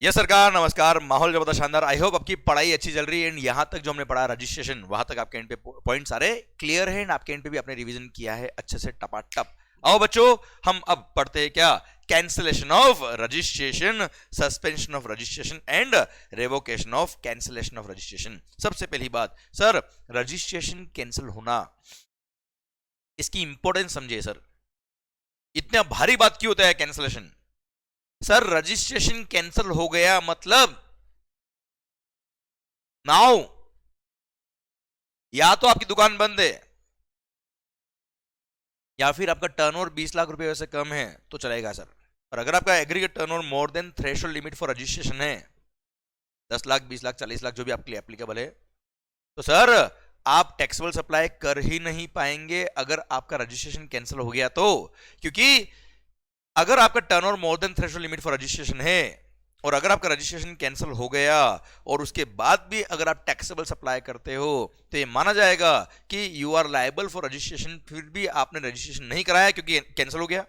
Yes सरकार, नमस्कार। माहौल जो बता शानदार। आई होप आपकी पढ़ाई अच्छी चल रही है एंड यहाँ तक जो हमने पढ़ा रजिस्ट्रेशन, वहां तक आपके एंड पे पॉइंट सारे क्लियर है एंड आपके एंड पे भी आपने रिवीजन किया है अच्छे से टपाटप। आओ बच्चों, हम अब पढ़ते हैं क्या, cancellation of registration, suspension of registration and revocation of cancellation of registration. सबसे पहली बात सर, रजिस्ट्रेशन कैंसिल होना, इसकी इंपॉर्टेंस समझिए सर। इतना भारी बात क्यों होता है कैंसिलेशन? सर रजिस्ट्रेशन कैंसिल हो गया मतलब नाउ या तो आपकी दुकान बंद है या फिर आपका टर्नओवर 20 लाख रुपए से कम है तो चलेगा सर। और अगर आपका aggregate turnover more than threshold limit for registration है 10 लाख 20 लाख 40 लाख जो भी आपके लिए एप्लीकेबल है, तो सर आप टैक्सेबल सप्लाई कर ही नहीं पाएंगे अगर आपका रजिस्ट्रेशन कैंसिल हो गया तो। क्योंकि अगर आपका turnover more than threshold limit for registration है और अगर आपका रजिस्ट्रेशन कैंसिल हो गया और उसके बाद भी अगर आप टैक्सेबल सप्लाई करते हो तो ये माना जाएगा कि you are liable for registration, फिर भी आपने रजिस्ट्रेशन नहीं कराया क्योंकि कैंसिल हो गया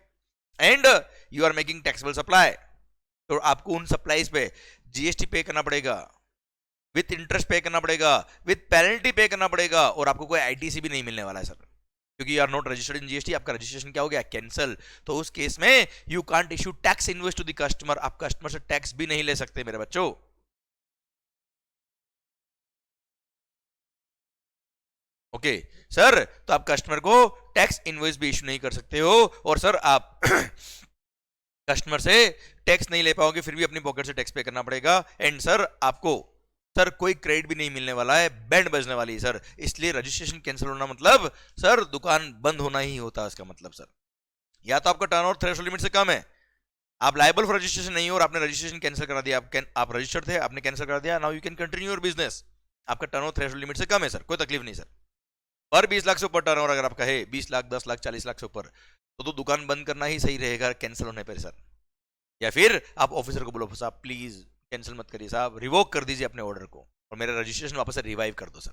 and you are making taxable supply. तो आपको उन सप्लाईज पे जीएसटी पे करना पड़ेगा, विथ इंटरेस्ट पे करना पड़ेगा, विथ पेनल्टी पे करना पड़ेगा और आपको कोई आईटीसी भी नहीं मिलने वाला है सर, क्योंकि you are not registered in GST. आपका रजिस्ट्रेशन क्या हो गया, कैंसिल। तो उस केस में you can't issue tax invoice to the customer, आप कस्टमर से टैक्स भी नहीं ले सकते मेरे बच्चों। ओके सर, तो आप कस्टमर को टैक्स इनवॉइस भी इश्यू नहीं कर सकते हो और सर आप कस्टमर से टैक्स नहीं ले पाओगे, फिर भी अपनी पॉकेट से टैक्स पे करना पड़ेगा एंड सर आपको सर कोई क्रेडिट भी नहीं मिलने वाला है, बैंड बजने वाली है सर। इसलिए रजिस्ट्रेशन कैंसिल होना मतलब सर दुकान बंद होना ही होता है इसका मतलब सर। या तो आपका टर्नओवर थ्रेशोल्ड लिमिट से कम है, आप लायबल फॉर रजिस्ट्रेशन नहीं हो और आपने रजिस्ट्रेशन कैंसिल करा दिया, आप रजिस्टर्ड थे आपने कैंसिल करा दिया, now you can continue your business. आपका टर्नओवर थ्रेशोल्ड लिमिट से कम है सर, कोई तकलीफ नहीं सर। पर 20 लाख से ऊपर टर्नओवर अगर आपका है 20 लाख 10 लाख 40 लाख से ऊपर, तो दुकान बंद करना ही सही रहेगा कैंसिल होने पर सर। या फिर आप ऑफिसर को बोलो साहब प्लीज कैंसिल मत करिए साहब, रिवोक कर दीजिए अपने ऑर्डर को और मेरा रजिस्ट्रेशन वापस से रिवाइव कर दो सर।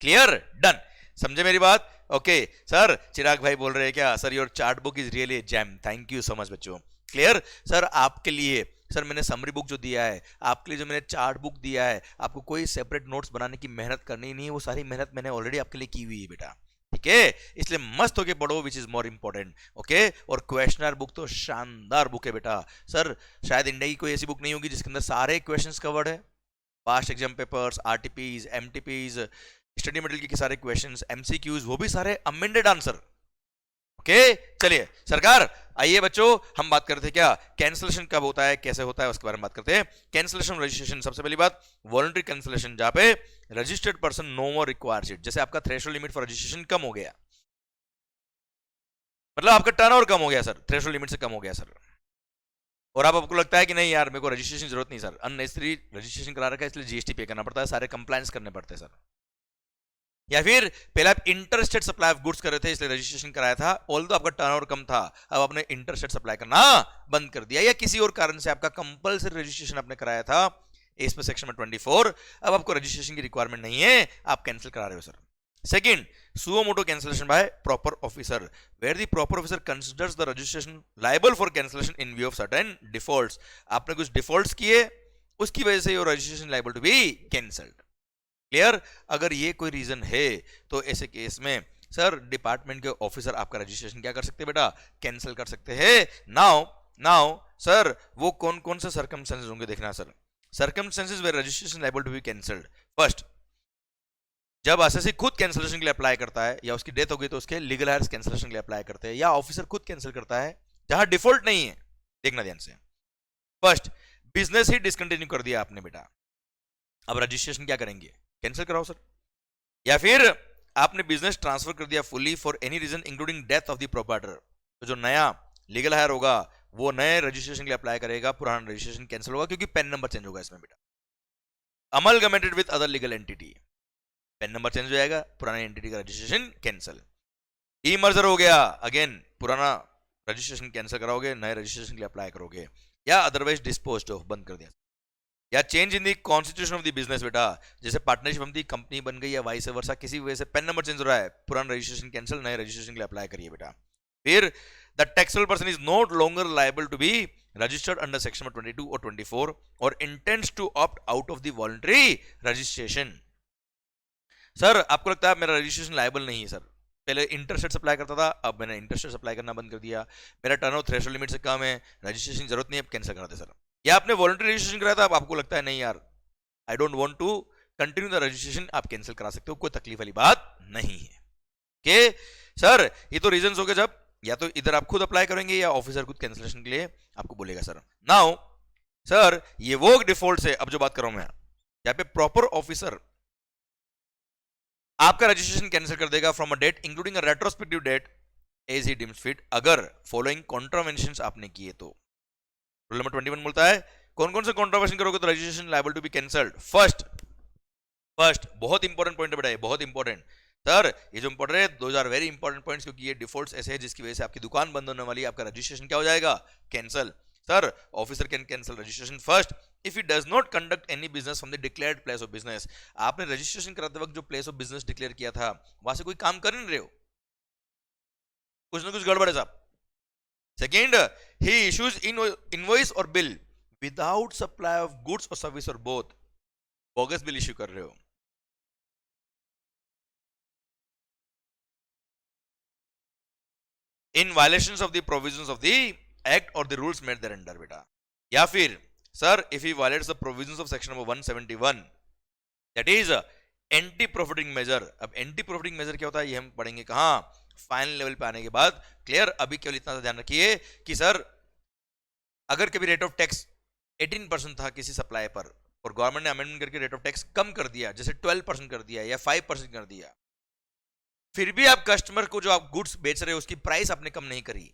क्लियर, डन, समझे मेरी बात? ओके सर, चिराग भाई बोल रहे हैं क्या sir, your chart book is really jam, thank you so much बच्चों। क्लियर सर, आपके लिए सर मैंने समरी बुक जो दिया है, आपके लिए जो मैंने चार्ट बुक दिया है, आपको कोई सेपरेट नोट्स बनाने की मेहनत करनी नहीं है, वो सारी मेहनत मैंने ऑलरेडी आपके लिए की हुई है बेटा, ठीक है? इसलिए मस्त होके पढ़ो, which is more important. Okay, और क्वेश्चनर बुक तो शानदार बुक है बेटा सर, शायद इंडिया की कोई ऐसी बुक नहीं होगी जिसके अंदर सारे क्वेश्चंस कवर्ड है, past exam papers, RTPs, MTPs, study material के सारे क्वेश्चंस, एमसीक्यूज, वो भी सारे अमेंडेड आंसर। ओके चलिए सरकार, आइए बच्चों हम बात करते हैं क्या, कैंसिलेशन कब होता है, कैसे होता है, उसके बारे में बात करते हैं। कैंसिलेशन रजिस्ट्रेशन, सबसे पहली बात वॉलंटरी कैंसिलेशन, जहां पे registered person no more requires it. जैसे आपका थ्रेशोल्ड लिमिट फॉर रजिस्ट्रेशन कम हो गया, मतलब आपका टर्नओवर कम हो गया सर, थ्रेशोल्ड लिमिट से कम हो गया सर, और अब आपको लगता है कि नहीं यार मेरे को रजिस्ट्रेशन जरूरत नहीं सर, अननेसेसरी रजिस्ट्रेशन करा रखा है इसलिए जीएसटी पे करना पड़ता है, सारे कंप्लायंस करने पड़ते हैं सर। या फिर पहले आप इंटरस्टेट सप्लाई ऑफ गुड्स कर रहे थे इसलिए रजिस्ट्रेशन कराया था, ऑल्दो आपका टर्नओवर कम था, अब आपने इंटरस्टेट सप्लाई करना बंद कर दिया, या किसी और कारण से आपका कंपलसरी रजिस्ट्रेशन आपने कराया था इस पर सेक्शन में 24, अब आपको रजिस्ट्रेशन की रिक्वायरमेंट नहीं है, आप कैंसिल करा रहे हो sir. Second, suo moto cancellation by proper officer, where the proper officer considers the registration liable for cancellation in view of certain defaults. आपने कुछ डिफॉल्ट्स किए, उसकी वजह से your registration liable to be cancelled. Clear, अगर ये कोई reason है तो ऐसे केस में सर डिपार्टमेंट के ऑफिसर आपका रजिस्ट्रेशन क्या कर सकते हैं बेटा, कैंसिल कर सकते हैं। नाउ नाउ सर वो कौन कौन से सर्कमस्टेंसेस होंगे देखना sir, circumstances where registration liable to be cancelled. First, जब एसएससी खुद कैंसिलेशन के लिए अप्लाई करता है या उसकी डेथ हो गई तो उसके लीगल हायर्स कैंसिलेशन के लिए अप्लाई करते हैं, या ऑफिसर खुद कैंसिल करता है जहां डिफॉल्ट नहीं है। देखना ध्यान से, फर्स्ट बिजनेस ही डिसकंटिन्यू कर दिया आपने बेटा, अब रजिस्ट्रेशन क्या करेंगे, कैंसिल कराओ सर। या फिर आपने बिजनेस ट्रांसफर कर दिया fully for any reason including death of the proprietor, तो जो नया लीगल हायर होगा वो नए रजिस्ट्रेशन के लिए अप्लाई करेगा, पुराना रजिस्ट्रेशन कैंसिल होगा क्योंकि पेन नंबर चेंज होगा इसमें बेटा। Amalgamated with other legal entity, PAN number change हो जाएगा, पुराने एंटिटी का रजिस्ट्रेशन कैंसिल। ई मर्जर हो गया, अगेन पुराना रजिस्ट्रेशन कैंसिल कराओगे, नए रजिस्ट्रेशन के लिए अप्लाई करोगे, या अदरवाइज डिस्पोज्ड ऑफ, बंद कर दिया। या change in the constitution of the business बेटा, जैसे पार्टनरशिप हम दी कंपनी बन गई या वाइस वर्सा, किसी वजह से पेन नंबर चेंज हो रहा है, पुराना रजिस्ट्रेशन कैंसिल, नए रजिस्ट्रेशन के लिए अप्लाई करिए बेटा। फिर the taxable person is not longer liable to be registered under section 22 और 24 और intends to opt out of the voluntary registration. Sir आपको लगता है मेरा रजिस्ट्रेशन लायबल नहीं है सर, पहले इंटरेस्ट सप्लाई करता था, अब मैंने इंटरेस्ट सप्लाई करना बंद कर दिया, मेरा टर्नओवर थ्रेशोल्ड लिमिट से कम है, रजिस्ट्रेशन की जरूरत नहीं है, कैंसिल करा दे सर। या आपने वॉलंटरी रजिस्ट्रेशन कराया था, अब आपको लगता है नहीं यार I don't want to continue the registration, आप कैंसिल करा सकते हो, कोई तकलीफ वाली बात नहीं है। के सर ये तो रीजंस हो गए, जब या तो इधर आप खुद अप्लाई करेंगे या ऑफिसर खुद कैंसिलेशन के लिए आपको बोलेगा सर। नाउ सर ये वो डिफॉल्ट से अब जो बात कर रहा हूं मैं, यहाँ पे प्रॉपर ऑफिसर आपका रजिस्ट्रेशन कैंसिल कर देगा from a date including a retrospective date as he deems fit, अगर फॉलोइंग कॉन्ट्रावेंशंस आपने किए तो। रूल नंबर 21 बोलता है कौन कौन से कॉन्ट्रावेंशन करोगे तो registration liable to be cancelled. First बहुत इंपॉर्टेंट पॉइंट है बेटा, बहुत इंपॉर्टेंट सर, ये जो इंपॉर्टेंट है those are very important points, क्योंकि ये डिफॉल्ट्स ऐसे है जिसकी वजह से आपकी दुकान बंद होने वाली है, आपका रजिस्ट्रेशन क्या हो जाएगा, cancel. Sir officer can cancel registration first if it does not conduct any business from the declared place of business. आपने रजिस्ट्रेशन कराते वक्त जो प्लेस ऑफ बिजनेस डिक्लेयर किया था वहां से कोई काम कर नहीं रहे हो, कुछ ना कुछ गड़बड़ है साहब। सेकेंड, ही इश्यूज इनवॉइस और bill without supply of goods और सर्विस और बोथ, बोगस बिल इश्यू कर रहे हो। In violations of the provisions of the act और the rules made thereunder बेटा। या फिर sir if he violates the provisions of section number 171 that is anti profiting measure. अब anti profiting measure क्या होता है ये हम पढ़ेंगे कहां, फाइनल लेवल पे आने के बाद। क्लियर, अभी केवल इतना ध्यान रखिए कि सर अगर कभी रेट ऑफ टैक्स 18% था किसी सप्लाई पर और गवर्नमेंट ने अमेंडमेंट करके रेट ऑफ टैक्स कम कर दिया, जैसे 12% कर दिया या 5% कर दिया, फिर भी आप कस्टमर को जो आप गुड्स बेच रहे हो उसकी प्राइस आपने कम नहीं करी,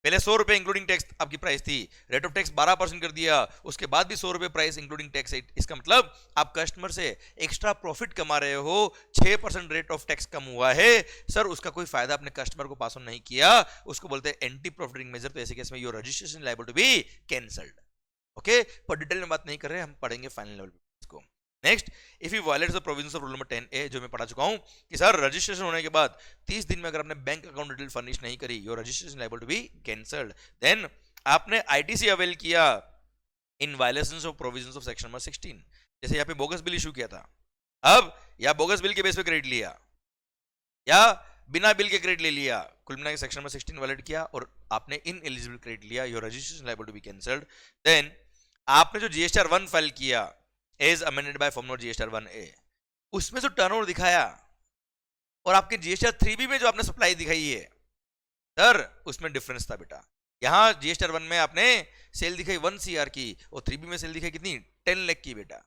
पहले 100 रुपए इंक्लूडिंग टैक्स आपकी प्राइस थी, रेट ऑफ टैक्स 12% कर दिया, उसके बाद भी 100 रुपए प्राइस इंक्लूडिंग टैक्स है, इसका मतलब आप कस्टमर से एक्स्ट्रा प्रॉफिट कमा रहे हो, 6% रेट ऑफ टैक्स कम हुआ है सर, उसका कोई फायदा अपने कस्टमर को पास ऑन नहीं किया, उसको बोलते हैं एंटी प्रॉफिटिंग मेजर। तो ऐसे केस में your registration liable to be cancelled. Okay, पर डिटेल में बात नहीं कर रहे, हम पढ़ेंगे फाइनल लेवल पे इसको। Next, if you violets the provisions of rule number 10A जो मैं पढ़ा चुका हूं कि सर रजिस्ट्रेशन होने के बाद 30 दिन में अगर आपने बैंक अकाउंट डिटेल फर्निश नहीं करी, your registration liable to be cancelled. Then आपने आईटीसी अवेल किया in violations of provisions of section number 16, जैसे यहाँ पे बोगस बिल इशू किया था, अब या बोगस बिल के बेस पे क्रेडिट लिया या बिना बिल के क्रेडिट ले लिया, कुल मिला के सेक्शन नंबर 16 वायलेट किया और आपने इन एलिजिबल क्रेडिट लिया, your registration liable to be cancelled. Then आपने जो जीएसटीआर 1 फाइल किया as amended by form note GSTR 1A, उसमें जो टर्नओवर दिखाया और आपके जीएसटीआर 3B में जो आपने सप्लाई दिखाई है सर उसमें डिफरेंस था बेटा। यहां जीएसटीआर 1 में आपने सेल दिखाई 1 CR की और 3B में सेल दिखाई कितनी 10 लाख की बेटा।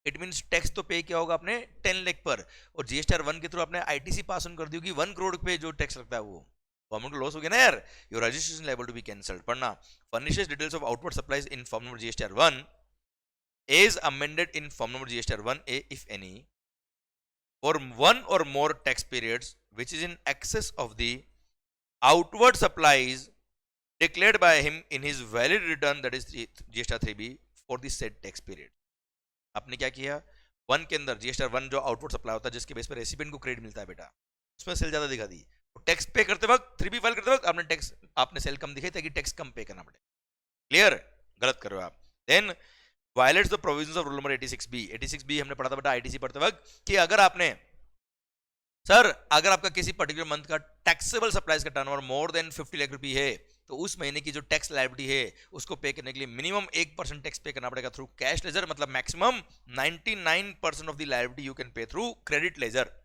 इट मींस टैक्स तो पे किया होगा आपने 10 लाख पर और जीएसटीआर 1 के थ्रू आपने आईटीसी पास ऑन कर दी होगी 1 करोड़ पे जो टैक्स लगता है वो गवर्नमेंट को लॉस हो गया ना यार। Your registration liable to be cancelled. पढ़ना, furnishes details of outward supplies in form number GSTR 1 is amended in form number GSTR 1A if any for one or more tax periods which is in excess of the outward supplies declared by him in his valid return that is GSTR 3B for the said tax period। आपने क्या किया, 1 के अंदर GSTR 1 जो outward supply होता है जिसके base पर रेसिपिएंट को क्रेडिट मिलता है बेटा, उसमें सेल ज्यादा दिखा दी, टैक्स पे करते वक्त 3B फाइल करते वक्त आपने सेल कम दिखाई ताकि टैक्स कम पे करना पड़े। क्लियर, गलत कर रहे हो आप। Then violates the provisions of rule number 86B। 86B हमने पढ़ा था बेटा आईटीसी पढ़ते वक्त कि अगर आपका किसी पर्टिकुलर मंथ का टैक्सेबल सप्लाईज का टर्नओवर मोर देन 50 लाख रुपए है तो उस महीने की जो टैक्स लायबिलिटी है उसको पे करने के लिए मिनिमम 1% टैक्स पे करना पड़ेगा थ्रू कैश लेजर, मतलब maximum 99% of the liability you can pay through credit ledger.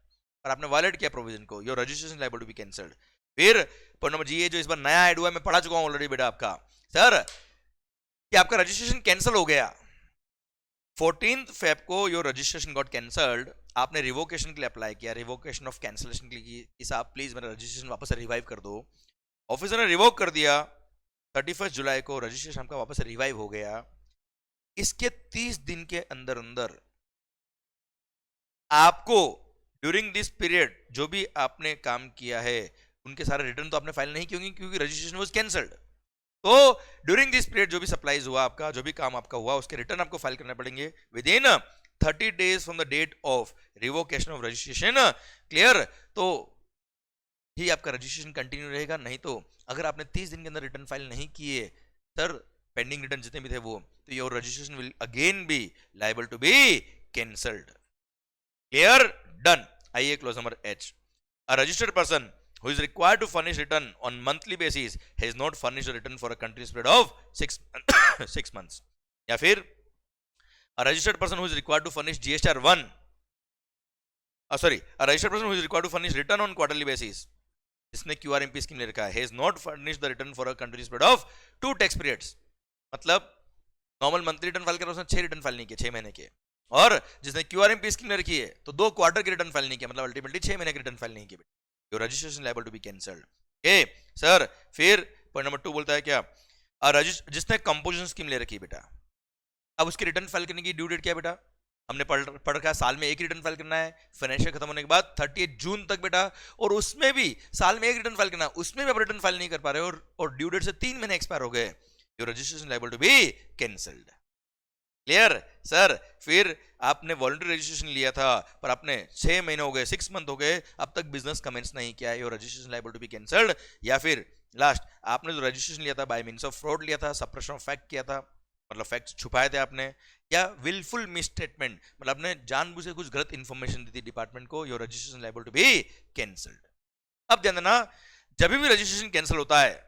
और आपने वायलेट किया प्रोविजन को, your registration liable to be cancelled. फिर पॉइंट नंबर G जो इस बार नया ऐड हुआ है, मैं पढ़ा चुका हूं ऑलरेडी बेटा आपका, सर कि आपका रजिस्ट्रेशन कैंसिल हो गया 14th Feb को योर रजिस्ट्रेशन गॉट कैंसल्ड, आपने रिवोकेशन के लिए अप्लाई किया, रिवोकेशन ऑफ कैंसिलेशन के लिए कि साहब प्लीज मेरा रजिस्ट्रेशन वापस से रिवाइव कर दो, ऑफिसर ने रिवोक कर दिया, 31 जुलाई को रजिस्ट्रेशन आपका वापस से रिवाइव हो गया। इसके 30 दिन के अंदर अंदर आपको ड्यूरिंग दिस पीरियड जो भी आपने काम किया है उनके सारे रिटर्न तो आपने फाइल नहीं किए क्योंकि रजिस्ट्रेशन वाज कैंसल्ड, तो ड्यूरिंग दिस पीरियड जो भी सप्लाईज हुआ आपका, जो भी काम आपका हुआ उसके रिटर्न आपको फाइल करने पड़ेंगे within 30 days from the date of revocation of registration. Clear, तो ही आपका रजिस्ट्रेशन कंटिन्यू रहेगा। नहीं तो अगर आपने 30 दिन के अंदर रिटर्न फाइल नहीं किए सर, पेंडिंग रिटर्न जितने भी थे वो, तो your registration will again be liable to be cancelled. Clear? Done. आइए clause number H. A registered person who is required to furnish return on monthly basis has not furnished a return for a continuous period of 6 months. या फिर a registered person who is required to furnish GSTR1 a registered person who is required to furnish return on quarterly basis, जिसने QRMP scheme ले रखा है, has not furnished the return for a continuous period of 2 tax periods. मतलब normal monthly return file कर रहा है, उसने 6 return file नहीं किए 6 महीने के, और जिसने QRMP स्कीम ले रखी है तो 2 क्वार्टर की रिटर्न फाइल नहीं किया, मतलब अल्टीमेटली 6 महीने की रिटर्न फाइल नहीं की, your registration liable to be cancelled. ए सर, फिर पॉइंट नंबर 2 बोलता है क्या, जिसने कंपोजिशन स्कीम ले रखी है बेटा, अब उसकी रिटर्न फाइल करने की ड्यू डेट क्या बेटा, हमने पढ़ रखा है साल में एक रिटर्न फाइल करना है, फाइनेंशियल खत्म होने के बाद 30 जून तक बेटा, और उसमें भी साल में एक रिटर्न फाइल करना है, उसमें भी आप रिटर्न फाइल नहीं कर पा रहे हो और ड्यू डेट से 3 महीने एक्सपायर हो गए, your registration liable to be cancelled. Clear sir? फिर आपने वॉलंटरी रजिस्ट्रेशन लिया था पर आपने 6 महीने हो गए, 6 मंथ हो गए, अब तक बिजनेस कमेंस नहीं किया, your registration liable to be cancelled. या फिर लास्ट, आपने जो रजिस्ट्रेशन लिया था बाय मींस ऑफ फ्रॉड लिया था, सप्रेशन ऑफ फैक्ट किया था, मतलब फैक्ट्स छुपाए थे आपने, या विलफुल मिसस्टेटमेंट, मतलब आपने जानबूझ के कुछ गलत इंफॉर्मेशन दी थी डिपार्टमेंट को, your registration liable to be cancelled. अब ध्यान देना, जब भी रजिस्ट्रेशन कैंसिल होता है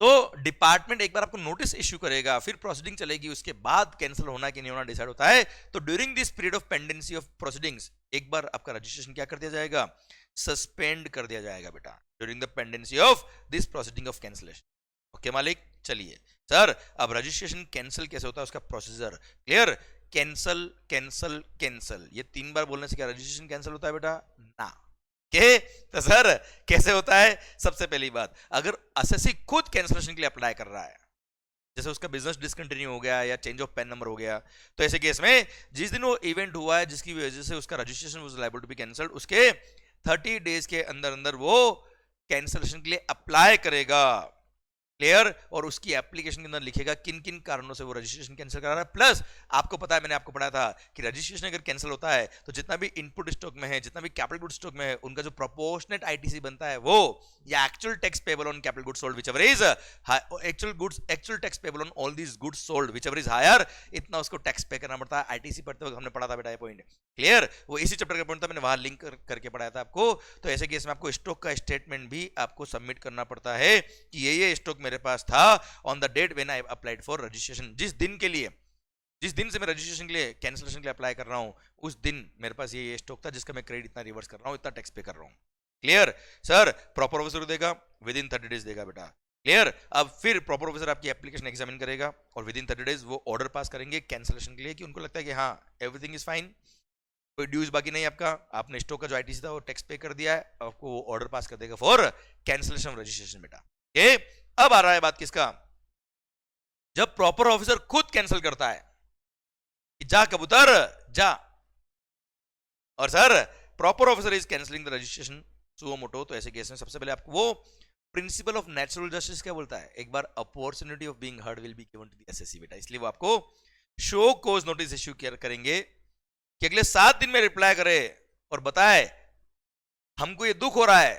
तो डिपार्टमेंट एक बार आपको नोटिस इश्यू करेगा, फिर प्रोसीडिंग चलेगी, उसके बाद कैंसिल होना कि नहीं होना डिसाइड होता है। तो during this period of pendency of proceedings एक बार आपका रजिस्ट्रेशन क्या कर दिया जाएगा, सस्पेंड कर दिया जाएगा बेटा, during the pendency of this proceeding of cancellation. Okay मालिक, चलिए सर, अब रजिस्ट्रेशन कैंसिल कैसे होता है, उसका procedure clear. Cancel cancel cancel, ये 3 बार बोलने से क्या रजिस्ट्रेशन कैंसिल होता है बेटा? ना। के तो सर कैसे होता है? सबसे पहली बात, अगर असेसी खुद कैंसिलेशन के लिए अप्लाई कर रहा है, जैसे उसका बिजनेस डिसकंटिन्यू हो गया या चेंज ऑफ पैन नंबर हो गया, तो ऐसे केस में जिस दिन वो इवेंट हुआ है जिसकी वजह से उसका registration was liable to be cancelled, उसके 30 डेज के अंदर अंदर वो कैंसिलेशन के लिए अप्लाई करेगा। क्लियर? और उसकी एप्लीकेशन के अंदर लिखेगा किन किन कारणों से वो रजिस्ट्रेशन कैंसिल करा रहा है। प्लस आपको पता है, मैंने आपको पढ़ाया था कि रजिस्ट्रेशन अगर कैंसिल होता है तो जितना भी इनपुट स्टॉक में है, जितना भी कैपिटल गुड्स स्टॉक में है, उनका जो प्रोपोर्शनेट आईटीसी बनता है वो, या actual tax payable on capital goods sold whichever is actual tax payable on all these goods sold whichever is higher, इतना उसको टैक्स पे करना पड़ता है। आईटीसी पढ़ते वक्त हमने पढ़ा था बेटा ये पॉइंट। क्लियर? वो इसी चैप्टर का पॉइंट था, मैंने वहां लिंक करके पढ़ाया था आपको। तो ऐसे केस में आपको स्टॉक का स्टेटमेंट भी आपको सबमिट करना पड़ता है कि ये स्टॉक मेरे पास था on the date when I applied for registration, जिस दिन से मैं रजिस्ट्रेशन के लिए कैंसिलेशन के लिए अप्लाई कर रहा हूं, उस दिन मेरे पास ये स्टॉक था जिसका मैं क्रेडिट इतना रिवर्स कर रहा हूं, इतना टैक्स पे कर रहा हूं। Clear sir? प्रॉपर ऑफिसर देगा, विद इन 30 डेज देगा बेटा। क्लियर? अब फिर प्रॉपर ऑफिसर आपकी एप्लीकेशन एग्जामिन करेगा और विद इन 30 डेज वो ऑर्डर पास करेंगे कैंसिलेशन के लिए, कि उनको लगता है कि हाँ एवरीथिंग इज फाइन, कोई ड्यूज बाकी नहीं आपका, आपने स्टॉक का जो आईटीसी था वो टैक्स पे कर दिया है, आपको वो ऑर्डर पास कर देगा फॉर कैंसिलेशन ऑफ रजिस्ट्रेशन बेटा। ओके, अब आ रहा है बात किसका, जब प्रॉपर ऑफिसर खुद कैंसिल करता है कि जा कबूतर जा, और sir proper officer is cancelling the registration suo motu, तो ऐसे केस में सबसे पहले आपको वो प्रिंसिपल ऑफ नेचुरल जस्टिस क्या बोलता है, एक बार opportunity of being heard will be given to the assessee बेटा, इसलिए वो आपको शो कोज नोटिस इश्यू करेंगे कि अगले 7 दिन में रिप्लाई करे और बताए हमको ये दुख हो रहा है,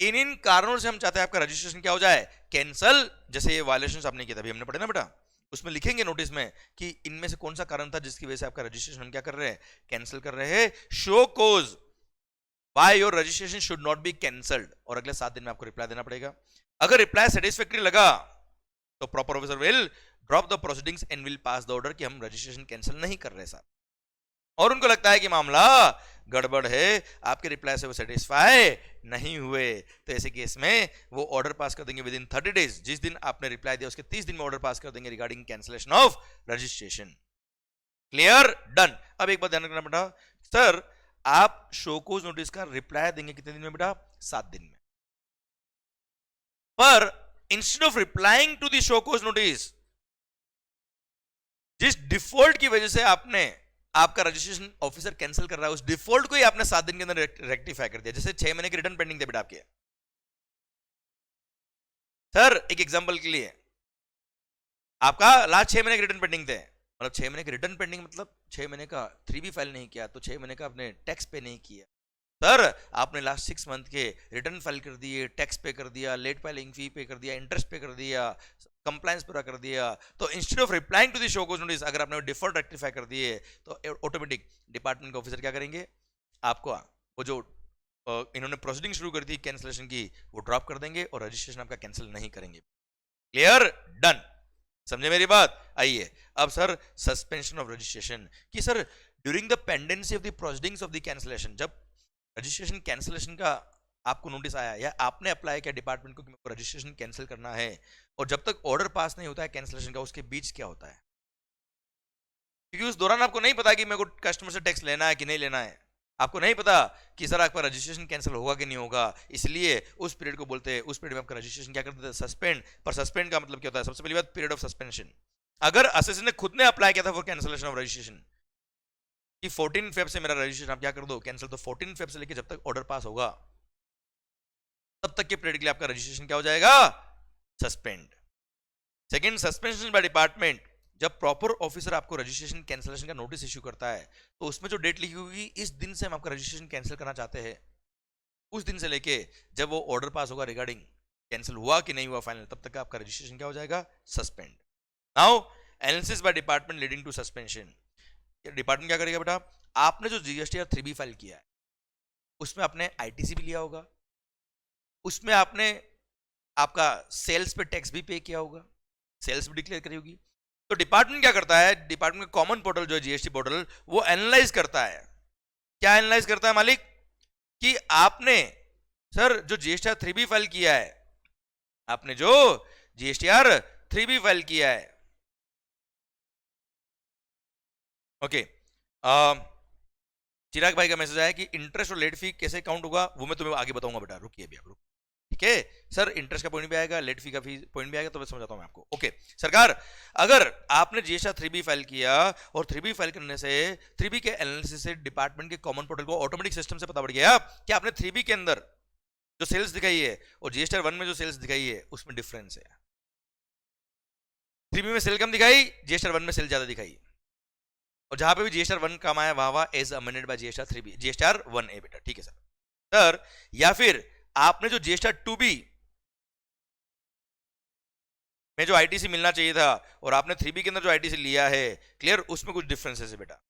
इन कारणों से हम चाहते हैं आपका रजिस्ट्रेशन क्या हो जाए, कैंसल। जैसे ये वायलेशंस आपने किया था, अभी हमने पढ़े ना बेटा, उसमें लिखेंगे नोटिस में कि इनमें से कौन सा कारण था जिसकी वजह से आपका रजिस्ट्रेशन हम क्या कर रहे हैं, कैंसिल कर रहे हैं। Show cause why your registration should not be cancelled, और अगले 7 दिन में आपको रिप्लाई देना पड़ेगा। अगर रिप्लाई सेटिस्फैक्टरी लगा तो proper officer will drop the proceedings and will pass the order कि हम रजिस्ट्रेशन कैंसिल नहीं कर रहे साहब, और उनको लगता है कि मामला गड़बड़ है, आपके रिप्लाई से वो सेटिस्फाई नहीं हुए, तो ऐसे केस में वो ऑर्डर पास कर देंगे विद इन 30 डेज, जिस दिन आपने रिप्लाई दिया उसके 30 दिन में ऑर्डर पास कर देंगे regarding cancellation of registration. Clear? Done. अब एक बात ध्यान रखना बेटा, सर आप शोकोज नोटिस का रिप्लाई देंगे कितने दिन में बेटा, 7 दिन में, पर instead of replying to the show cause notice, जिस डिफॉल्ट की वजह से आपने आपका रजिस्ट्रेशन ऑफिसर कैंसिल कर रहा है, उस डिफॉल्ट को ही आपने 7 दिन के अंदर रेक्टिफाई कर दिया। जैसे 6 महीने के रिटर्न पेंडिंग थे बेटा आपके, सर एक एग्जांपल के लिए आपका लास्ट 6 महीने के रिटर्न पेंडिंग थे, मतलब 6 महीने के रिटर्न पेंडिंग मतलब 6 महीने का 3B फाइल नहीं किया, तो 6 महीने का आपने टैक्स पे नहीं किया, सर आपने लास्ट 6 मंथ के रिटर्न फाइल कर दिए, टैक्स पे कर दिया, लेट फाइलिंग फी पे कर दिया, इंटरेस्ट पे कर दिया, कंप्लायंस पूरा कर दिया, तो instead of replying to the show cause notice अगर आपने डिफॉल्ट रेक्टिफाई कर दिए तो ऑटोमेटिक डिपार्टमेंट के ऑफिसर क्या करेंगे, आपको वो जो इन्होंने प्रोसीडिंग शुरू कर दी कैंसिलेशन की वो ड्रॉप कर देंगे और रजिस्ट्रेशन आपका कैंसिल नहीं करेंगे। क्लियर, डन, समझे मेरी बात। आइए अब सर सस्पेंशन ऑफ रजिस्ट्रेशन कि sir during the pendency of the proceedings of the cancellation, जब रजिस्ट्रेशन कैंसिलेशन का आपको नोटिस आया या आपने अप्लाई किया डिपार्टमेंट को कि मेरे को रजिस्ट्रेशन कैंसिल करना है, और जब तक ऑर्डर पास नहीं होता है कैंसिलेशन का, उसके बीच क्या होता है, क्योंकि उस दौरान आपको नहीं पता कि मेरे को कस्टमर से टैक्स लेना है कि नहीं लेना है, आपको नहीं पता कि सर आपका रजिस्ट्रेशन कैंसिल होगा कि नहीं होगा, इसलिए उस पीरियड को बोलते हैं, उस पीरियड में आपका रजिस्ट्रेशन क्या करते हैं, सस्पेंड। पर सस्पेंड का मतलब क्या होता है, सबसे पहली बात पीरियड ऑफ सस्पेंशन। अगर असेसन ने खुद ने अप्लाई किया था फॉर कैंसिलेशन ऑफ रजिस्ट्रेशन कि 14 फेब से मेरा रजिस्ट्रेशन आप क्या कर दो कैंसिल, तो 14 फेब से लेके जब तक ऑर्डर पास होगा तब तक के पीरियड के लिए आपका रजिस्ट्रेशन क्या हो जाएगा, suspend. Second, suspension by department, जब प्रॉपर ऑफिसर आपको रजिस्ट्रेशन कैंसिलेशन का नोटिस इश्यू करता है तो उसमें जो डेट लिखी होगी इस दिन से हम आपका रजिस्ट्रेशन कैंसिल करना चाहते हैं, उस दिन से लेके जब वो ऑर्डर पास होगा रिगार्डिंग कैंसिल हुआ कि नहीं हुआ फाइनल, तब तक आपका रजिस्ट्रेशन क्या हो जाएगा, suspend. Now analysis by department leading to suspension, department क्या करेगा बेटा, आपने जो जीएसटी 3B फाइल किया है उसमें आपने आईटीसी भी लिया होगा, उसमें आपने आपका सेल्स पे टैक्स भी पे किया होगा, सेल्स भी डिक्लेयर करी होगी, तो डिपार्टमेंट क्या करता है, डिपार्टमेंट का कॉमन पोर्टल जो है जीएसटी पोर्टल, वो एनालाइज करता है, क्या एनालाइज करता है मालिक, कि आपने सर जो जीएसटीआर 3B फाइल किया है, आपने जो जीएसटीआर 3B फाइल किया है, ओके, चिराग भाई का मैसेज आया कि इंटरेस्ट और लेट फी कैसे काउंट होगा, वो मैं तुम्हें आगे बताऊंगा बेटा, रुकिए अभी आप, ठीक है सर, इंटरेस्ट का पॉइंट भी आएगा, लेट फी का पॉइंट भी आएगा, तो मैं समझाता हूं मैं आपको। ओके सरकार, अगर आपने जीएसटी 3B फाइल किया और 3B फाइल करने से 3B के एनालिसिस से डिपार्टमेंट के कॉमन पोर्टल को ऑटोमेटिक सिस्टम से पता पड़ गया कि आपने 3B के अंदर जो सेल्स दिखाई है और जीएसटी 1 में जो सेल्स दिखाई है उसमें डिफरेंस है, 3B में सेल कम दिखाई, जीएसटी 1 में सेल ज्यादा दिखाई, और जहां पे भी जीएसटी 1 कम आया वहां as amended by GST 3B, GST 1A बेटा, ठीक है सर। या फिर आपने जो जीएसटी 2B में जो आईटीसी मिलना चाहिए था और आपने 3B के अंदर जो आईटीसी लिया है, क्लियर, उसमें कुछ डिफरेंसेस है बेटा,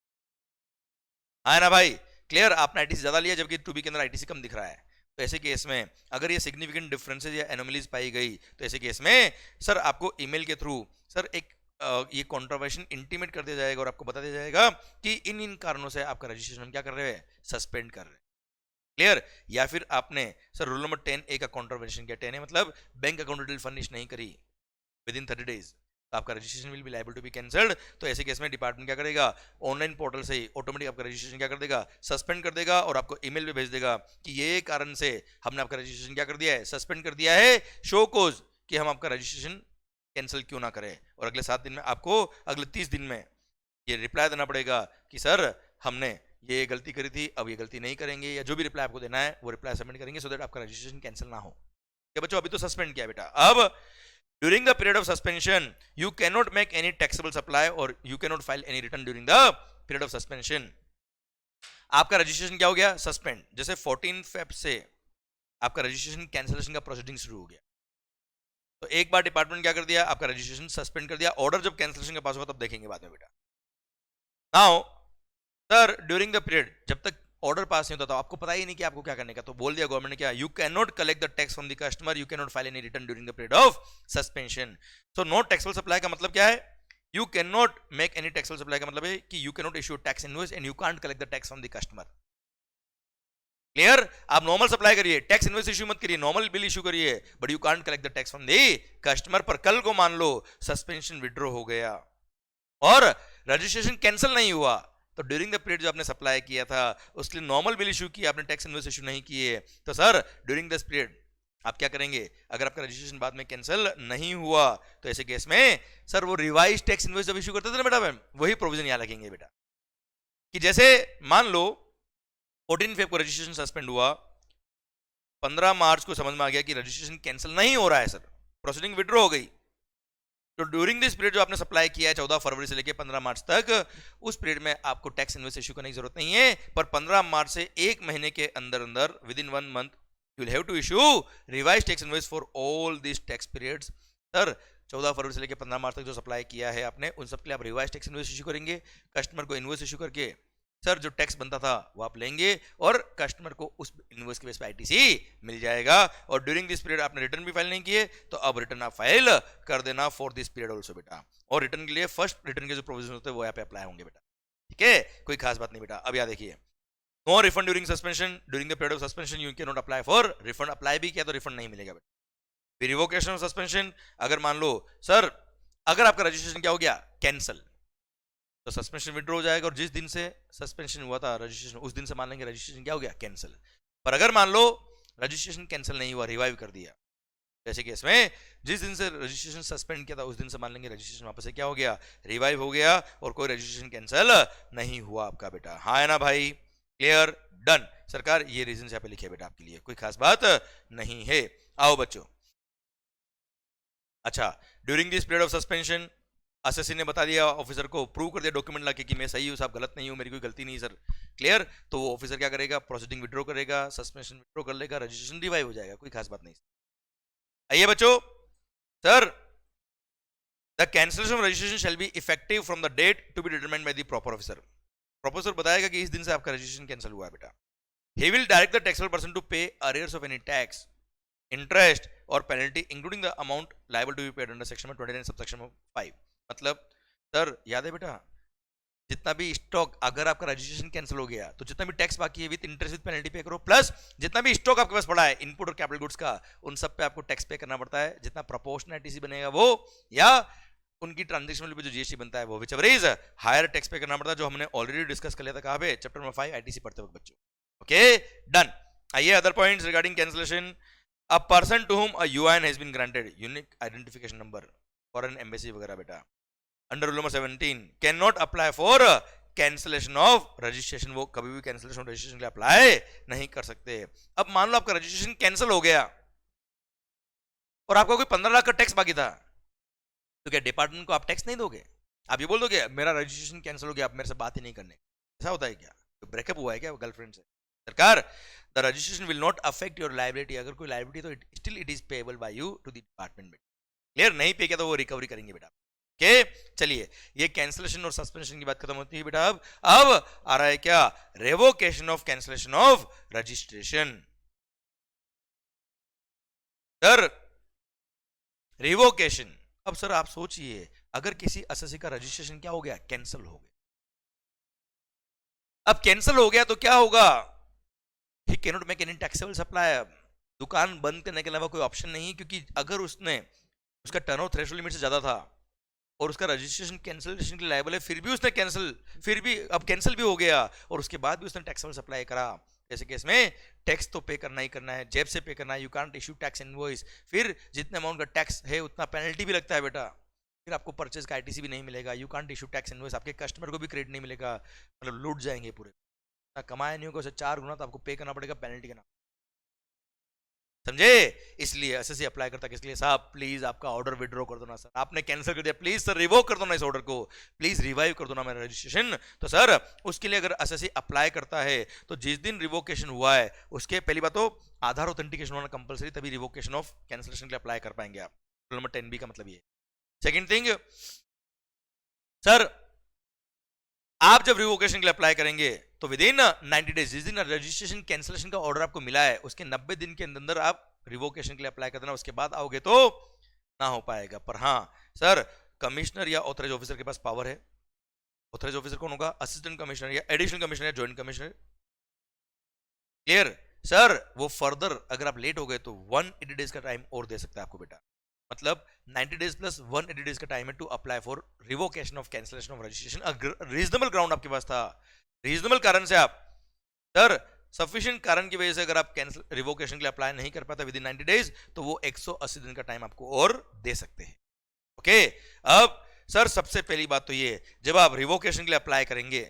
है ना भाई, क्लियर, आपने आईटीसी ज्यादा लिया जबकि 2B के अंदर आईटीसी कम दिख रहा है, तो ऐसे केस में अगर ये सिग्निफिकेंट डिफरेंसेस या एनोमलीज पाई गई तो ऐसे केस में सर आपको ईमेल के थ्रू सर एक ये कॉन्ट्रावर्शन इंटीमेट कर दिया जाएगा और आपको बता दिया जाएगा कि इन इन कारणों से आपका रजिस्ट्रेशन क्या कर रहे हैं, सस्पेंड कर रहे हैं, क्लियर। या फिर आपने सर रूल नंबर 10A का कॉन्ट्रावर्शन किया, 10A मतलब बैंक अकाउंट डिटेल फर्निश नहीं करी विद इन 30 डेज, तो आपका registration will be liable to be cancelled, तो ऐसे केस में डिपार्टमेंट क्या करेगा, ऑनलाइन पोर्टल से ही ऑटोमेटिक आपका रजिस्ट्रेशन क्या कर देगा, सस्पेंड कर देगा, और आपको ईमेल भी भेज देगा कि ये कारण से हमने आपका रजिस्ट्रेशन क्या कर दिया है, सस्पेंड कर दिया है, शो कोज कि हम आपका रजिस्ट्रेशन कैंसिल क्यों ना करें, और अगले 7 दिन में आपको अगले 30 दिन में ये रिप्लाई देना पड़ेगा कि सर हमने ये गलती करी थी, अब ये गलती नहीं करेंगे, या जो भी रिप्लाई आपको देना है वो रिप्लाई सबमिट करेंगे सो दैट आपका रजिस्ट्रेशन कैंसिल ना हो। क्या बच्चों, अभी तो सस्पेंड किया बेटा, अब during the period of suspension you cannot make any taxable supply or you cannot file any return during the period of suspension। आपका रजिस्ट्रेशन क्या हो गया, सस्पेंड, जैसे 14 फेब से आपका रजिस्ट्रेशन कैंसिलेशन का प्रोसीडिंग शुरू हो गया, तो एक बार डिपार्टमेंट क्या कर दिया, आपका रजिस्ट्रेशन सस्पेंड कर दिया, ऑर्डर जब कैंसिलेशन का पास होगा तब देखेंगे बाद में बेटा। Now sir during the period जब तक ऑर्डर पास नहीं होता था, आपको पता ही नहीं कि आपको क्या करने का, तो बोल दिया गवर्नमेंट ने क्या, you can not collect the tax from the customer, you can not file any return during the period of suspension. So no taxable supply का मतलब क्या है, you can not make any taxable supply का मतलब है कि you can not issue tax invoice and you can't collect the tax from the customer. Clear, आप normal supply करिए, टैक्स इनवॉइस इश्यू मत करिए, नॉर्मल बिल इश्यू करिए, but you can't collect the tax from the customer. पर कल को मान लो suspension withdraw हो गया और रजिस्ट्रेशन कैंसिल नहीं हुआ, तो ड्यूरिंग द पीरियड जो आपने सप्लाई किया था उसके लिए नॉर्मल बिल इशू किया, आपने टैक्स इनवॉइस इशू नहीं किए, तो सर ड्यूरिंग दिस पीरियड आप क्या करेंगे, अगर आपका रजिस्ट्रेशन बाद में कैंसिल नहीं हुआ तो ऐसे केस में सर वो रिवाइज टैक्स इनवॉइस जब इशू करते थे ना बेटा, वही प्रोविजन यहां लगेंगे बेटा, कि जैसे मान लो 14 फेब को रजिस्ट्रेशन सस्पेंड हुआ, 15 मार्च को समझ में आ गया कि रजिस्ट्रेशन कैंसिल नहीं हो रहा है सर, प्रोसीडिंग विड्रॉ हो गई, तो ड्यूरिंग दिस पीरियड जो आपने सप्लाई किया है 14 फरवरी से लेकर 15 मार्च तक, उस पीरियड में आपको टैक्स इनवॉइस इशू करने की जरूरत नहीं है, पर 15 मार्च से एक महीने के अंदर अंदर within 1 month you will have to issue revise tax invoice for all this tax periods. Sir 14 फरवरी से लेकर 15 मार्च तक जो सप्लाई किया है आपने, उन सब के लिए आप रिवाइज टैक्स इनवॉइस इशू करेंगे, कस्टमर को इनवॉइस इशू करके सर जो टैक्स बनता था वो आप लेंगे और कस्टमर को उस इनवॉइस के बेस पे आईटीसी मिल जाएगा। और ड्यूरिंग दिस पीरियड आपने रिटर्न भी फाइल नहीं किए तो अब रिटर्न आप फाइल कर देना फॉर दिस पीरियड ऑल्सो बेटा। और रिटर्न के लिए फर्स्ट रिटर्न के जो प्रोविजन होते हैं वो यहाँ पे अप्लाई होंगे बेटा, ठीक है, कोई खास बात नहीं बेटा। अब यहाँ देखिए, no refund during suspension, during the period of suspension you can not apply for refund. Apply भी किया तो रिफंड नहीं मिलेगा बेटा। रिवोकेशन ऑफ सस्पेंशन, अगर मान लो सर अगर आपका रजिस्ट्रेशन क्या हो गया कैंसिल, तो सस्पेंशन विड्रॉ हो जाएगा और जिस दिन से सस्पेंशन हुआ था रजिस्ट्रेशन उस दिन से मान लेंगे रजिस्ट्रेशन क्या हो गया कैंसिल। पर अगर मान लो रजिस्ट्रेशन कैंसिल नहीं हुआ, रिवाइव कर दिया, जैसे कि इसमें जिस दिन से रजिस्ट्रेशन सस्पेंड किया था उस दिन से मान लेंगे रजिस्ट्रेशन वापस से क्या हो गया रिवाइव हो गया और कोई रजिस्ट्रेशन कैंसिल नहीं हुआ आपका बेटा। हाँ है ना भाई, क्लियर, डन। सरकार ये रीजन यहाँ पे लिखे बेटा आपके लिए, कोई खास बात नहीं है। आओ बच्चों, अच्छा during this period of suspension SSC ने बता दिया ऑफिसर को, प्रूव कर दिया डॉक्यूमेंट लाके कि मैं सही हूं साहब, गलत नहीं हूं, मेरी कोई गलती नहीं सर, क्लियर। तो वो ऑफिसर क्या करेगा, प्रोसीडिंग विड्रॉ करेगा, सस्पेंशन विड्रॉ कर लेगा, रजिस्ट्रेशन रिवाइव हो जाएगा, कोई खास बात नहीं। आइए बच्चों, sir the cancellation of registration shall be effective from the date to be determined by the proper officer. Professor बताएगा कि इस दिन से आपका रजिस्ट्रेशन कैंसिल हुआ है बेटा। He will direct the taxable person to pay arrears of any tax, interest और penalty including the amount liable to be paid under section 29 subsection 5। मतलब सर याद है बेटा, जितना भी स्टॉक अगर आपका रजिस्ट्रेशन कैंसिल हो गया तो जितना भी टैक्स बाकी है विद इंटरेस्ट विद पेनल्टी पे करो, प्लस जितना भी स्टॉक आपके पास पड़ा है इनपुट और कैपिटल गुड्स का, उन सब पे आपको टैक्स पे करना पड़ता है, जितना प्रोपोर्शनल आईटीसी बनेगा वो, या उनकी ट्रांजेक्शन पे जो जीएसटी बनता है वो, whichever is higher tax pay करना पड़ता है, जो हमने ऑलरेडी डिस्कस कर लिया था कहां पे, चैप्टर नंबर 5 आईटीसी पढ़ते वक्त बच्चों। Okay done. आइए other points regarding cancellation. A person to whom a UIN has been granted, unique identification number, foreign embassy वगैरह बेटा, under rule number 17 can not apply for cancellation of registration, वो कभी भी cancellation of registration के लिए apply नहीं कर सकते। अब मान लो आपका रजिस्ट्रेशन कैंसिल हो गया और आपका कोई 15 लाख का टैक्स बाकी था, तो क्या डिपार्टमेंट को आप टैक्स नहीं दोगे? आप ये बोल दोगे मेरा रजिस्ट्रेशन कैंसिल हो गया, आप मेरे से बात ही नहीं करने, ऐसा होता है क्या? तो ब्रेकअप हुआ है क्या गर्लफ्रेंड से? सरकार the registration will not affect your liability, अगर कोई लायबिलिटी तो still it is payable by you to the department. Clear, नहीं पे किया तो वो रिकवरी करेंगे बेटा। ओके चलिए, ये कैंसिलेशन और सस्पेंशन की बात खत्म होती है बेटा। अब आ रहा है क्या, revocation of cancellation of registration. Sir revocation, अब सर आप सोचिए अगर किसी एसएससी का रजिस्ट्रेशन क्या हो गया, कैंसिल हो गया। अब कैंसिल हो गया तो क्या होगा, he can not make any taxable supply, दुकान बंद करने के अलावा कोई ऑप्शन नहीं, क्योंकि अगर उसने उसका टर्नओवर थ्रेशोल्ड लिमिट से ज्यादा था और उसका रजिस्ट्रेशन कैंसिलेशन के लिए लायबल है, फिर भी उसने कैंसिल, फिर भी अब कैंसिल भी हो गया और उसके बाद भी उसने टैक्सेबल सप्लाई करा, जैसे केस में टैक्स तो पे करना ही करना है, जेब से पे करना है, you can't issue tax invoice, फिर जितने अमाउंट का टैक्स है उतना पेनल्टी भी लगता है बेटा, फिर आपको परचेज का आईटीसी भी नहीं मिलेगा, you can't issue tax invoice, आपके कस्टमर को भी क्रेडिट नहीं मिलेगा, मतलब लूट जाएंगे पूरे, कमाया नहीं होगा, 4 गुना तो आपको पे करना पड़ेगा पेनल्टी का नाम, समझे? इसलिए एसएससी अप्लाई करता किस लिए, साहब प्लीज आपका ऑर्डर विड्रॉ कर दो ना सर, आपने कैंसिल कर दिया, प्लीज सर रिवोक कर दो ना इस ऑर्डर को, प्लीज रिवाइव कर दो ना मेरा रजिस्ट्रेशन। तो सर उसके लिए अगर एसएससी अप्लाई करता है तो जिस दिन रिवोकेशन हुआ है उसके पहली बात तो आधार ऑथेंटिकेशन होना कंपलसरी, तभी रिवोकेशन ऑफ कैंसिलेशन के लिए अप्लाई कर पाएंगे आप। नंबर 10B का मतलब ये। सेकेंड थिंग, सर आप जब रिवोकेशन के लिए अप्लाई करेंगे तो विद इन 90 डेज, जिस दिन रजिस्ट्रेशन कैंसिलेशन का ऑर्डर आपको मिला है उसके 90 दिन के अंदर आप रिवोकेशन के लिए अप्लाई कर देना, उसके बाद आओगे तो ना हो पाएगा। पर हाँ सर, कमिश्नर या ऑथराइज ऑफिसर के पास पावर है, ऑथराइज ऑफिसर कौन होगा, असिस्टेंट कमिश्नर या एडिशनल कमिश्नर या ज्वाइंट कमिश्नर। क्लियर सर, वो फर्दर अगर आप लेट हो गए तो 180 डेज का टाइम और दे सकता है आपको बेटा, मतलब 90 डेज प्लस 180 डेज का टाइम है to apply for revocation of cancellation of registration. Reasonable ground आपके पास था, रीजनेबल कारण से आप, सर सफिशिएंट कारण की वजह से अगर आप कैंसिल रिवोकेशन के लिए अप्लाई नहीं कर पाते विद इन 90 डेज तो वो 180 दिन का टाइम आपको और दे सकते हैं। ओके, अब सर सबसे पहली बात तो ये, जब आप रिवोकेशन के लिए अप्लाई करेंगे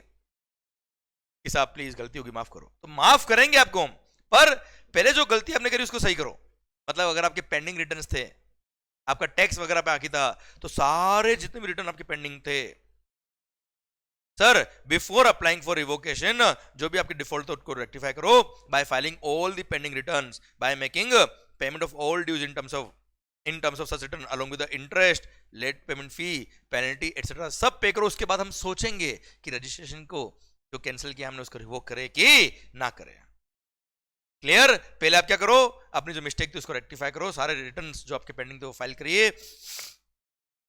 कि साहब प्लीज गलती होगी माफ करो, तो माफ करेंगे आपको, पर पहले जो गलती आपने करी उसको सही करो। मतलब अगर आपके पेंडिंग रिटर्न्स थे, आपका टैक्स वगैरह पे बाकी था, तो सारे जितने भी रिटर्न आपके पेंडिंग थे sir, before applying for revocation, जो भी आपके डिफॉल्ट उसको रेक्टिफाई करो by filing all the pending returns, by making payment of all dues in terms of such return along with the interest, late payment fee, penalty etcetera, सब pay करो। उसके बाद हम सोचेंगे कि रजिस्ट्रेशन को जो कैंसिल किया हमने उसको रिवोक करे कि ना करे। क्लियर? पहले आप क्या करो, अपनी जो मिस्टेक थी उसको रेक्टिफाई करो, सारे रिटर्न्स जो आपके पेंडिंग थे वो फाइल करिए,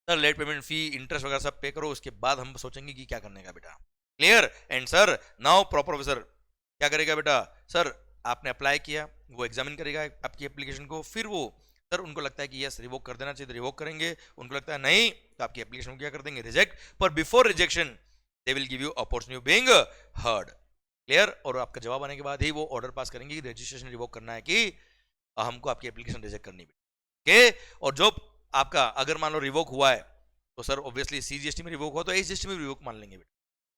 sir late payment fee, interest वगैरह सब पे करो, उसके बाद हम सोचेंगे कि क्या करने का बेटा। Clear? And sir now proper officer क्या करेगा बेटा, सर आपने अप्लाई किया, वो एग्जामिन करेगा आपकी एप्लीकेशन को, फिर वो सर उनको लगता है कि यस रिवोक कर देना चाहिए तो रिवोक करेंगे, उनको लगता है नहीं तो आपकी एप्लीकेशन को क्या कर देंगे, रिजेक्ट। पर before rejection they will give you opportunity being heard. Clear? और आपका जवाब आने के बाद ही वो ऑर्डर पास करेंगे कि रजिस्ट्रेशन रिवोक करना है कि हमको आपकी एप्लीकेशन रिजेक्ट करनी है। और जो आपका अगर मान लो रिवोक हुआ है तो सर ऑब्वियसली सीजीएसटी में रिवोक हुआ तो एसजीएसटी में रिवोक मान लेंगे बेटा।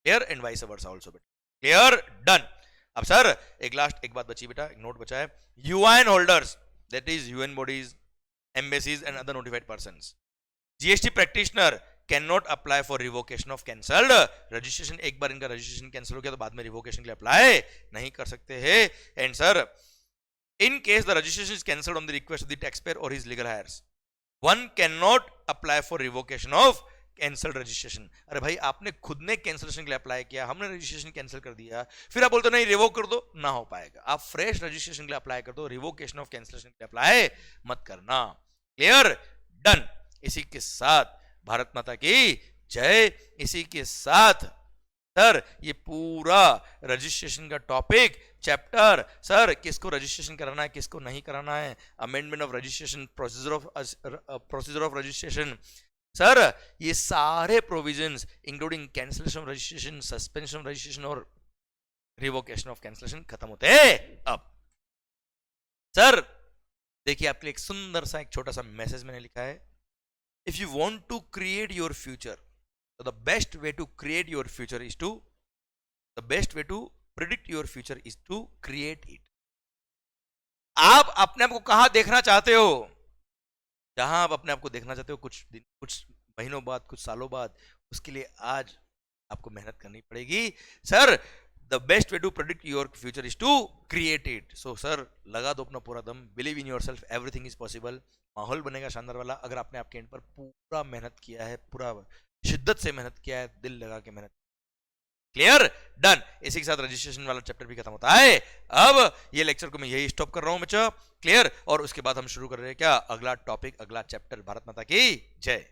Clear? And vice versa also बेटा। क्लियर? डन। अब सर एक बात बची बेटा, एक नोट बचा है, UIN holders that is UN bodies, embassies and other notified persons, GST practitioner can not apply for revocation of cancelled registration. एक बार इनका रजिस्ट्रेशन कैंसिल हो गया तो बाद में रिवोकेशन के लिए अप्लाई नहीं कर सकते हैं। And sir in case the registration is cancelled on the request of the taxpayer or his legal heirs, one cannot apply for revocation of cancelled registration। अरे भाई आपने खुद ने कैंसिलेशन के लिए अप्लाई किया, हमने रजिस्ट्रेशन कैंसिल कर दिया, फिर आप बोलते हो नहीं रिवोक कर दो, ना हो पाएगा। आप फ्रेश रजिस्ट्रेशन के लिए अप्लाई कर दो, रिवोकेशन ऑफ कैंसिलेशन के लिए अप्लाई मत करना। क्लियर? डन। इसी के साथ भारत माता की जय। इसी के साथ सर ये पूरा रजिस्ट्रेशन का टॉपिक चैप्टर, सर किसको रजिस्ट्रेशन कराना है किसको नहीं कराना है, amendment of registration, procedure of registration, sir ये सारे provisions including cancellation of registration, suspension of registration और रिवोकेशन ऑफ कैंसिलेशन खत्म होते हैं। अब सर देखिए आपके लिए एक सुंदर सा एक छोटा सा मैसेज मैंने लिखा है, if you want to create your future, the best way to create your future is to, the best way to predict your future is to create it। आप अपने आप को कहां देखना चाहते हो, जहां आप अपने आप को देखना चाहते हो कुछ दिन, कुछ महीनों बाद, कुछ सालों बाद, उसके लिए आज आपको मेहनत करनी पड़ेगी। Sir the best way to predict your future is to create it. So sir लगा दो अपना पूरा दम, believe in yourself, everything is possible. माहौल बनेगा शानदार वाला अगर आपने आपके एंड पर पूरा मेहनत किया है, पूरा शिद्दत से मेहनत किया है, दिल लगा के मेहनत। क्लियर? डन। इसी के साथ रजिस्ट्रेशन वाला चैप्टर भी खत्म होता है। अब ये लेक्चर को मैं यही स्टॉप कर रहा हूं बच्चा। क्लियर? और उसके बाद हम शुरू कर रहे हैं क्या, अगला टॉपिक, अगला चैप्टर। भारत माता की जय।